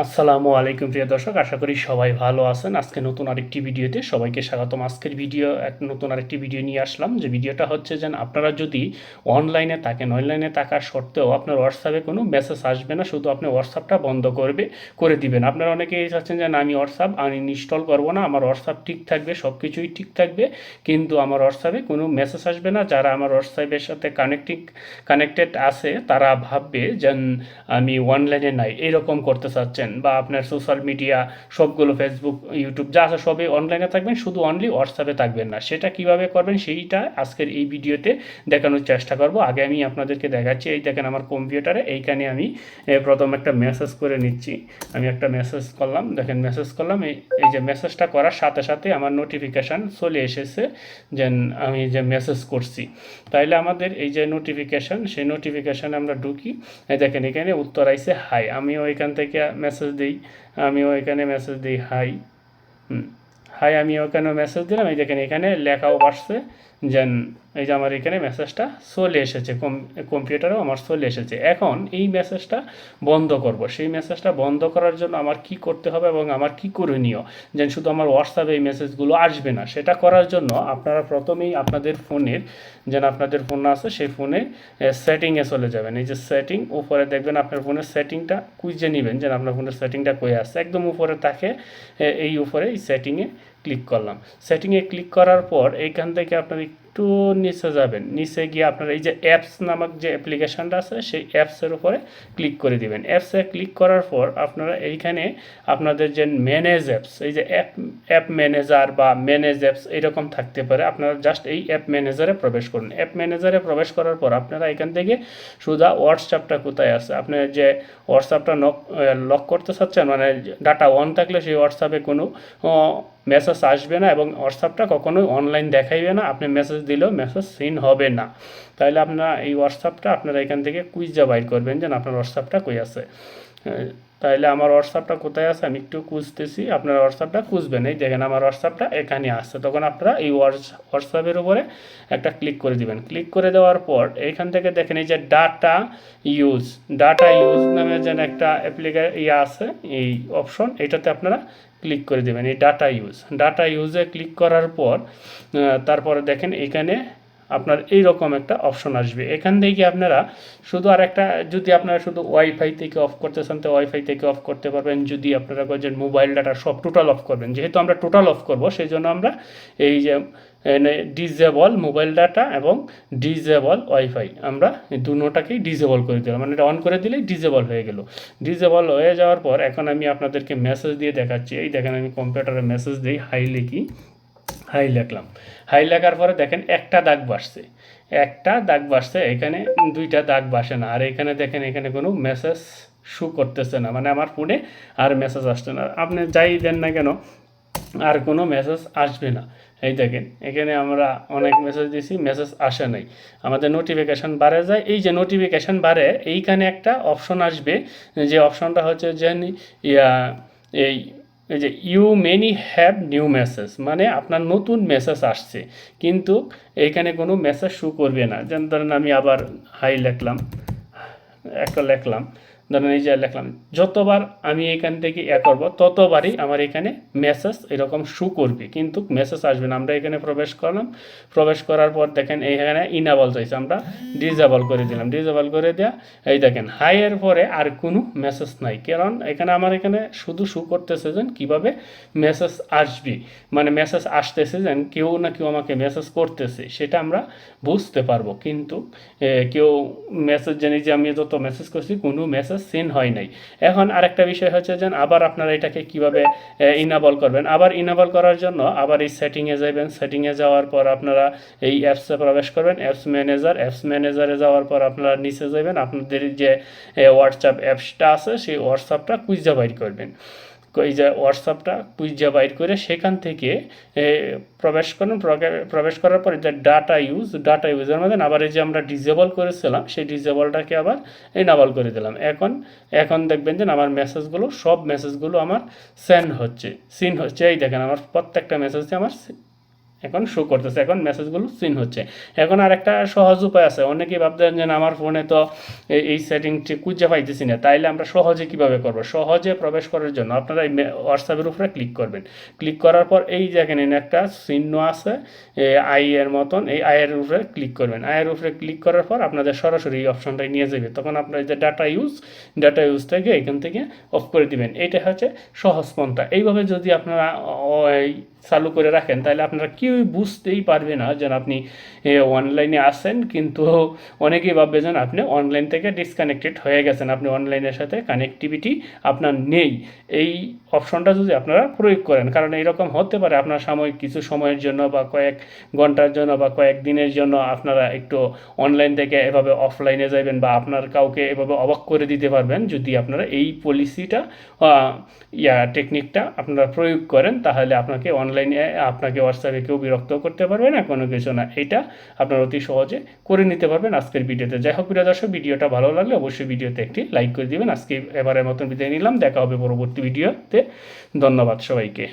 আসসালামু আলাইকুম প্রিয় দর্শক, আশা করি সবাই ভালো আছেন। আজকে নতুন আরেকটি ভিডিওতে সবাইকে স্বাগতম। আজকের ভিডিও নতুন আরেকটি ভিডিও নিয়ে আসলাম, যে ভিডিওটা হচ্ছে যে আপনারা যদি অনলাইনে থাকেন, অনলাইনে থাকার সত্ত্বেও আপনার হোয়াটসঅ্যাপে কোনো মেসেজ আসবে না, শুধু আপনি হোয়াটসঅ্যাপটা বন্ধ করে দিবেন। আপনারা অনেকেই চাচ্ছেন যে না, আমি হোয়াটসঅ্যাপ আনইনস্টল করবো না, আমার হোয়াটসঅ্যাপ ঠিক থাকবে, সব কিছুই ঠিক থাকবে, কিন্তু আমার হোয়াটসঅ্যাপে কোনো মেসেজ আসবে না। যারা আমার হোয়াটসঅ্যাপের সাথে কানেক্টেড আছে তারা ভাববে যে আমি অনলাইনে নাই, এরকম করতে চাচ্ছেন, বা আপনার সোশ্যাল মিডিয়া সবগুলো ফেসবুক, ইউটিউব যা আছে সবই অনলাইনে থাকবেন, শুধু অনলি হোয়াটসঅ্যাপে থাকবেন না। সেটা কিভাবে করবেন সেইটা আজকের এই ভিডিওতে দেখানোর চেষ্টা করব। আগে আমি আপনাদেরকে দেখাচ্ছি। এই দেখেন আমার কম্পিউটারে, এইখানে আমি প্রথম একটা মেসেজ করে নিচ্ছি। আমি একটা মেসেজ করলাম, দেখেন মেসেজ করলাম। এই যে মেসেজটা করার সাথে সাথে আমার নোটিফিকেশান চলে এসেছে যে আমি যে মেসেজ করছি। তাইলে আমাদের এই যে নোটিফিকেশান, সেই নোটিফিকেশানে আমরা ঢুকি। এই দেখেন এখানে উত্তর আইছে হাই। আমিও এখান থেকে মেসেজ দিই, হাই। হাই, আমি ওখানে মেসেজ দিলাম। এই দেখেন এখানে লেখাও বাড়ছে যে এই যে আমার এখানে মেসেজটা চলে এসেছে, কম্পিউটারেও আমার চলে এসেছে। এখন এই মেসেজটা বন্ধ করব। সেই মেসেজটা বন্ধ করার জন্য আমার কি করতে হবে এবং আমার কি করণীয়, যে শুধু আমার হোয়াটসঅ্যাপে এই মেসেজগুলো আসবে না, সেটা করার জন্য আপনারা প্রথমেই আপনাদের ফোনের, যেন আপনাদের ফোন আছে সেই ফোনে সেটিংয়ে চলে যাবেন। এই যে সেটিং, উপরে দেখবেন আপনার ফোনের সেটিংটা খুঁজে নেবেন, যেন আপনার ফোনের সেটিংটা কই আছে, একদম উপরে থাকে। এই উপরে এই সেটিংয়ে ক্লিক করলাম। সেটিংয়ে ক্লিক করার পর এইখান থেকে আপনার একটু নিচে যাবেন, নিচে গিয়ে আপনার এই যে অ্যাপস নামক যে অ্যাপ্লিকেশানটা আছে সেই অ্যাপসের উপরে ক্লিক করে দিবেন। অ্যাপসে ক্লিক করার পর আপনারা এইখানে আপনাদের যে ম্যানেজ অ্যাপস, এই যে অ্যাপ ম্যানেজার বা ম্যানেজ অ্যাপস এরকম থাকতে পারে, আপনারা জাস্ট এই অ্যাপ ম্যানেজারে প্রবেশ করুন। অ্যাপ ম্যানেজারে প্রবেশ করার পর আপনারা এখান থেকে শুধু হোয়াটসঅ্যাপটা কোথায় আছে, আপনার যে হোয়াটসঅ্যাপটা লক করতে চাচ্ছেন, মানে ডাটা অন থাকলে সেই হোয়াটসঅ্যাপে কোনো মেসেজ আসবে না এবং হোয়াটসঅ্যাপটা কখনোই অনলাইন দেখাইবে না। আপনি মেসেজ দিলেও মেসেজ সিন হবে না। তাহলে আপনারা এই হোয়াটসঅ্যাপটা আপনারা এখান থেকে খুঁজে বাইর করবেন যে আপনার হোয়াটসঅ্যাপটা কই আছে। তাহলে আমার হোয়াটসঅ্যাপটা কোথায় আছে আমি একটু খুঁজতেছি। আপনারা হোয়াটসঅ্যাপটা খুঁজবেন, এই দেখেন আমার হোয়াটসঅ্যাপটা এখানে আসছে। তখন আপনারা এই হোয়াটসঅ্যাপের উপরে একটা ক্লিক করে দিবেন। ক্লিক করে দেওয়ার পর এইখান থেকে দেখেন এই যে ডাটা ইউজ নামে যেন একটা আছে, এই অপশন, এটাতে আপনারা ক্লিক করে দেবেন। এই ডাটা ইউজে ক্লিক করার পর তারপরে দেখেন এখানে আপনার এইরকম একটা অপশন আসবে। এখান থেকে আপনারা শুধু আর একটা, যদি আপনারা শুধু ওয়াইফাই থেকে অফ করতে চান তো ওয়াইফাই থেকে অফ করতে পারবেন। যদি আপনারা বলছেন মোবাইল ডাটা সব টোটাল অফ করবেন, যেহেতু আমরা টোটাল অফ করব সেই জন্য আমরা এই যে ডিজেবল মোবাইল ডাটা এবং ডিজেবল ওয়াইফাই, আমরা এই দুটোটাকেই ডিজেবল করে দিলাম, মানে এটা অন করে দিলেই ডিজেবল হয়ে গেল। ডিজেবল হয়ে যাওয়ার পর এখন আমি আপনাদেরকে মেসেজ দিয়ে দেখাচ্ছি। এই দেখেন আমি কম্পিউটারে মেসেজ দিই, হাই লিখি, হাই লিখলাম। হাই লেখার পরে দেখেন একটা দাগ বাসছে, এখানে দুইটা দাগ বাসে না। আর এখানে দেখেন এখানে কোনো মেসেজ শু করতেছে না, মানে আমার ফোনে আর মেসেজ আসছে না। আপনি যাই দেন না কেন আর কোনো মেসেজ আসবে না। এই দেখেন এখানে আমরা অনেক মেসেজ দিছি, মেসেজ আসে নাই। আমাদের নোটিফিকেশান বাড়ে যায়। এই যে নোটিফিকেশান বাড়ে, এইখানে একটা অপশন আসবে, যে অপশনটা হচ্ছে যে ইয়া এই এই যে you many have new message, মানে আপনার নতুন মেসেজ আসছে, কিন্তু এইখানে কোনো মেসেজ শো করবে না। যেন ধরেন আমি আবার হাই লিখলাম, একটা লিখলাম, ধরেন এই যে লিখলাম, যতবার আমি এখান থেকে করবো ততবারই আমার এখানে মেসেজ এরকম শো করবে, কিন্তু মেসেজ আসবে না। আমরা এখানে প্রবেশ করলাম, প্রবেশ করার পর দেখেন এইখানে ইনাবল চাইছে, আমরা ডিজেবল করে দিলাম। ডিজেবল করে দেওয়া, এই দেখেন হাইয়ের পরে আর কোনো মেসেজ নাই, কারণ এখানে আমার এখানে শুধু শো করতেছে যে কীভাবে মেসেজ আসবে, মানে মেসেজ আসতেছে যে কেউ না কেউ আমাকে মেসেজ করতেছে, সেটা আমরা বুঝতে পারবো। কিন্তু কেউ মেসেজ জানি যে আমি যত মেসেজ করছি কোনো মেসেজ সেন হয় নাই। এখন আরেকটা বিষয় হচ্ছে যে আবার আপনারা এটাকে কিভাবে ইনাবল করবেন। আবার ইনাবল করার জন্য আবার এই সেটিংয়ে যাবেন। সেটিংয়ে যাওয়ার পর আপনারা এই অ্যাপসে প্রবেশ করবেন, অ্যাপস ম্যানেজারে যাওয়ার পর আপনারা নিচে যাবেন, আপনাদের যে হোয়াটসঅ্যাপ অ্যাপসটা আছে সেই হোয়াটসঅ্যাপটা খুঁজে বাইর করবেন। এই যে হোয়াটসঅ্যাপটা খুঁজে বাইর করে সেখান থেকে প্রবেশ করুন। প্রবেশ করার পরে যে ডাটা ইউজের মধ্যে আবার এই যে আমরা ডিজেবল করেছিলাম সেই ডিজেবলটাকে আবার এনাবল করে দিলাম। এখন দেখবেন যে আমার সব মেসেজগুলো আমার সিন হচ্ছে। এই দেখেন আমার প্রত্যেকটা মেসেজে আমার এখন শো করতেছে, এখন মেসেজগুলো সিন হচ্ছে। এখন আর একটা সহজ উপায় আছে, অনেকেই ভাবতেন যে আমার ফোনে তো এই সেটিংটি খুঁজে পাইতেছি না, তাইলে আমরা সহজে কিভাবে করব? সহজে প্রবেশ করার জন্য আপনারা এই হোয়াটসঅ্যাপের উপরে ক্লিক করবেন। ক্লিক করার পর এই যে এখানে একটা চিহ্ন আছে আই এর মতন, এই আয়ের উপরে ক্লিক করবেন। আয়ের উপরে ক্লিক করার পর আপনাদের সরাসরি এই অপশনটাই নিয়ে যাবে। তখন আপনার যে ডাটা ইউজটাকে এখান থেকে অফ করে দিবেন। এটা হচ্ছে সহজ পন্থা। এইভাবে যদি আপনারা চালু করে রাখেন তাহলে আপনারা কেউই বুঝতেই পারবে না যেন আপনি অনলাইনে আসেন, কিন্তু অনেকেই ভাববে যেন আপনি অনলাইন থেকে ডিসকানেক্টেড হয়ে গেছেন, আপনি অনলাইনের সাথে কানেক্টিভিটি আপনার নেই। এই অপশনটা যদি আপনারা প্রয়োগ করেন, কারণ এরকম হতে পারে আপনার সাময়িক কিছু সময়ের জন্য বা কয়েক ঘন্টার জন্য বা কয়েক দিনের জন্য আপনারা একটু অনলাইন থেকে এভাবে অফলাইনে যাবেন, বা আপনার কাউকে এভাবে অবাক করে দিতে পারবেন যদি আপনারা এই পলিসিটা টেকনিকটা আপনারা প্রয়োগ করেন। তাহলে আপনাকে অনলাইনে আপনাকে হোয়াটসঅ্যাপে কেউ বিরক্ত করতে পারবে না, কোনো কিছু না। এটা আপনারা অতি সহজে করে নিতে পারবেন আজকের ভিডিওতে। যাই হোক প্রিয় দর্শক, ভিডিওটা ভালো লাগলে অবশ্যই ভিডিওতে একটি লাইক করে দিবেন। আজকে এবারের মতন বিদায় নিলাম, দেখা হবে পরবর্তী ভিডিওতে। ধন্যবাদ সবাইকে।